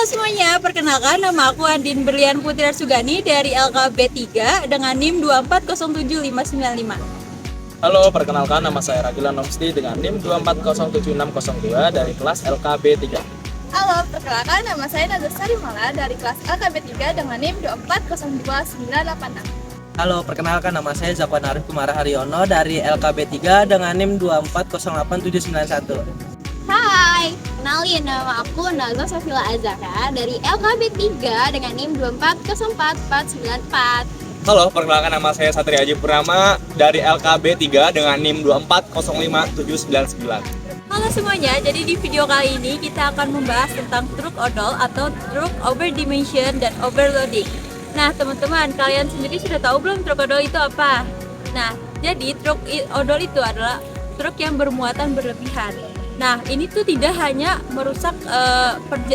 semuanya, perkenalkan nama aku Andin Berlian Putri Sugani dari LKB 3 dengan NIM 2407595. Halo, perkenalkan nama saya Ragilan Nomsti dengan NIM 2407602 dari kelas LKB 3. Halo, perkenalkan nama saya Nazar Sarimala dari kelas LKB 3 dengan NIM 2402986. Halo, perkenalkan nama saya Zakwan Arif Kumara Haryono dari LKB 3 dengan NIM 2408791. Hai, kenalin nama aku Nazar Safila Azhara dari LKB 3 dengan NIM 2404494. Halo, perkenalkan nama saya Satria Haji Purnama dari LKB 3 dengan NIM 2405799. Halo semuanya, jadi di video kali ini kita akan membahas tentang truk odol atau truk overdimension dan overloading. Nah teman-teman, kalian sendiri sudah tahu belum truk odol itu apa? Nah, jadi truk odol itu adalah truk yang bermuatan berlebihan. Nah, ini tuh tidak hanya merusak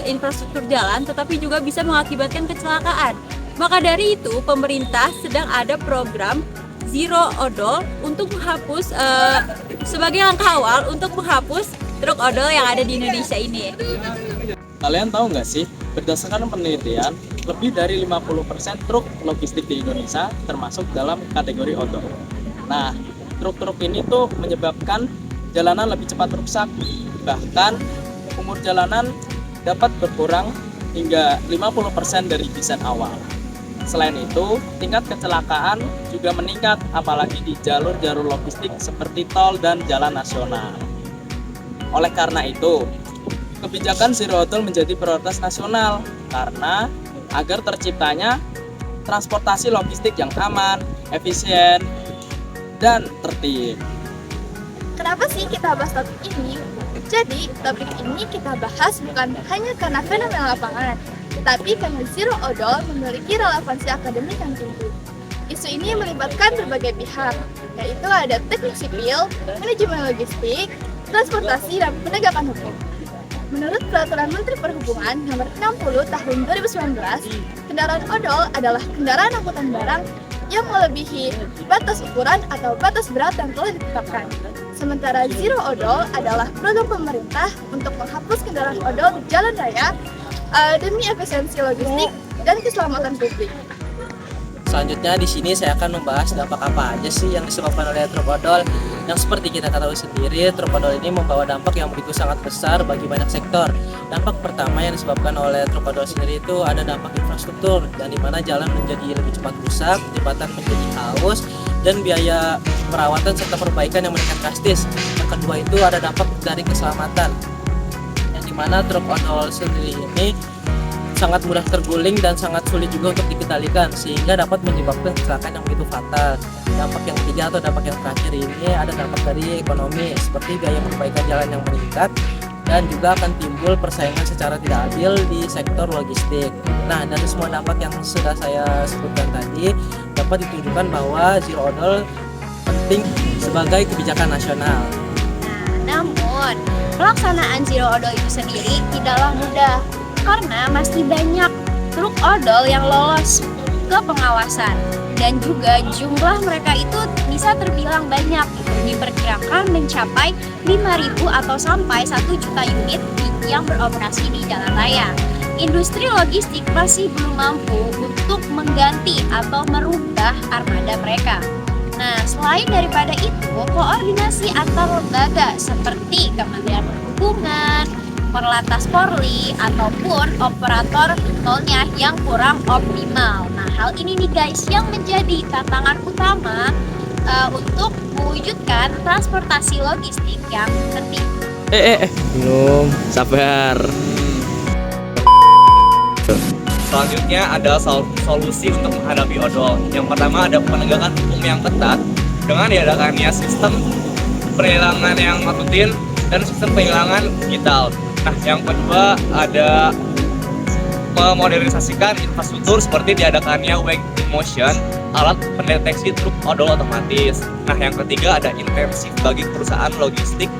infrastruktur jalan, tetapi juga bisa mengakibatkan kecelakaan. Maka dari itu, pemerintah sedang ada program Zero Odol untuk menghapus sebagai langkah awal untuk menghapus truk odol yang ada di Indonesia ini. Kalian tahu nggak sih, berdasarkan penelitian, lebih dari 50% truk logistik di Indonesia termasuk dalam kategori odol. Nah, truk-truk ini tuh menyebabkan jalanan lebih cepat rusak, bahkan umur jalanan dapat berkurang hingga 50% dari desain awal. Selain itu, tingkat kecelakaan juga meningkat, apalagi di jalur-jalur logistik seperti tol dan jalan nasional. Oleh karena itu, kebijakan Zero Odol menjadi prioritas nasional karena agar terciptanya transportasi logistik yang aman, efisien, dan tertib. Kenapa sih kita bahas topik ini? Jadi, topik ini kita bahas bukan hanya karena fenomena lapangan, tetapi karena Zero Odol memiliki relevansi akademik yang tinggi. Isu ini melibatkan berbagai pihak, yaitu ada teknik sipil, manajemen logistik, transportasi, dan penegakan hukum. Menurut Peraturan Menteri Perhubungan Nomor 60 Tahun 2019, kendaraan odol adalah kendaraan angkutan barang yang melebihi batas ukuran atau batas berat yang telah ditetapkan. Sementara Zero Odol adalah program pemerintah untuk menghapus kendaraan odol di jalan raya demi efisiensi logistik dan keselamatan publik. Selanjutnya di sini saya akan membahas dampak apa aja sih yang disebabkan oleh truk odol. Yang seperti kita ketahui sendiri, truk odol ini membawa dampak yang begitu sangat besar bagi banyak sektor. Dampak pertama yang disebabkan oleh truk odol sendiri itu ada dampak infrastruktur, dan di mana jalan menjadi lebih cepat rusak, jembatan menjadi halus, dan biaya perawatan serta perbaikan yang meningkat drastis. Yang kedua itu ada dampak dari keselamatan, yang dimana truk odol sendiri ini sangat mudah terguling dan sangat sulit juga untuk dikendalikan sehingga dapat menyebabkan kecelakaan yang begitu fatal. Dampak yang ketiga atau dampak yang terakhir ini ada dampak dari ekonomi seperti biaya perbaikan jalan yang meningkat, dan juga akan timbul persaingan secara tidak adil di sektor logistik. Nah, dari semua dampak yang sudah saya sebutkan tadi dapat ditunjukkan bahwa Zero Odol penting sebagai kebijakan nasional. Namun, pelaksanaan Zero Odol itu sendiri tidaklah mudah karena masih banyak truk odol yang lolos ke pengawasan, dan juga jumlah mereka itu bisa terbilang banyak, diperkirakan mencapai 5.000 atau sampai 1 juta unit yang beroperasi di jalan raya. Industri logistik masih belum mampu untuk mengganti atau merubah armada mereka. Nah, selain daripada itu, koordinasi antar lembaga seperti Kementerian Perhubungan, Korlantas Polri, ataupun operator tolnya yang kurang optimal. Nah, hal ini nih guys yang menjadi tantangan utama untuk mewujudkan transportasi logistik yang tertib. Belum, sabar. Selanjutnya ada solusi untuk menghadapi odol. Yang pertama ada penegakan hukum yang ketat dengan diadakannya sistem penilangan yang rutin dan sistem penilangan digital. Nah, yang kedua ada memodernisasikan infrastruktur seperti diadakannya Weigh in Motion, alat pendeteksi truk odol otomatis. Nah, yang ketiga ada intensif bagi perusahaan logistik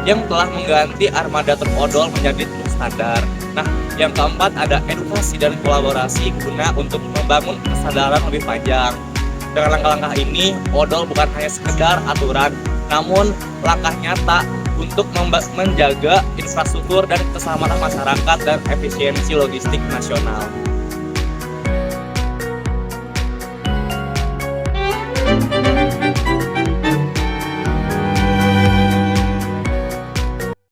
yang telah mengganti armada truk odol menjadi truk standar. Nah, yang keempat ada edukasi dan kolaborasi guna untuk membangun kesadaran lebih panjang. Dengan langkah-langkah ini, odol bukan hanya sekedar aturan, namun langkah nyata untuk menjaga infrastruktur dan keselamatan masyarakat dan efisiensi logistik nasional.